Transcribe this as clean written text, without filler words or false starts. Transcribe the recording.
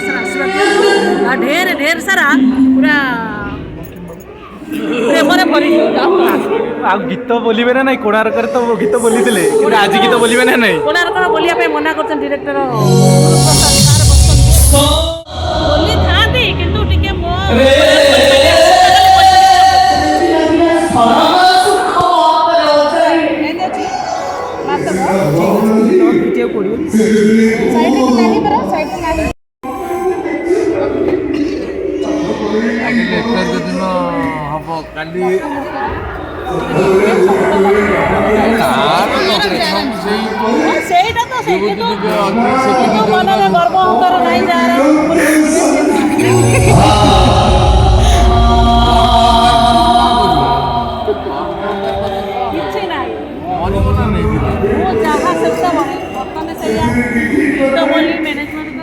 सारा आशीर्वाद दियंतु ढेर ढेर सारा पूरा प्रेमरे भरी आ गीत बोलिबे ना नहीं कोणार्क तो गीत बोली थे आज गीत बोलिबे ना नहीं कोणार्क बोलिया पे मना करछन डायरेक्टर बोली थांती किंतु टिके मो ସେଇଟା ତ ସେଇ କିନ୍ତୁ ମନରେ ଗର୍ବ ଅହଙ୍କାର ନାହିଁ କିଛି ନାହିଁ ମୁଁ ଯାହା ସେତେବେଳେ ବର୍ତ୍ତମାନ ସେଇଆ ଗୀତ ବୋଲି ମ୍ୟାନେଜମେଣ୍ଟ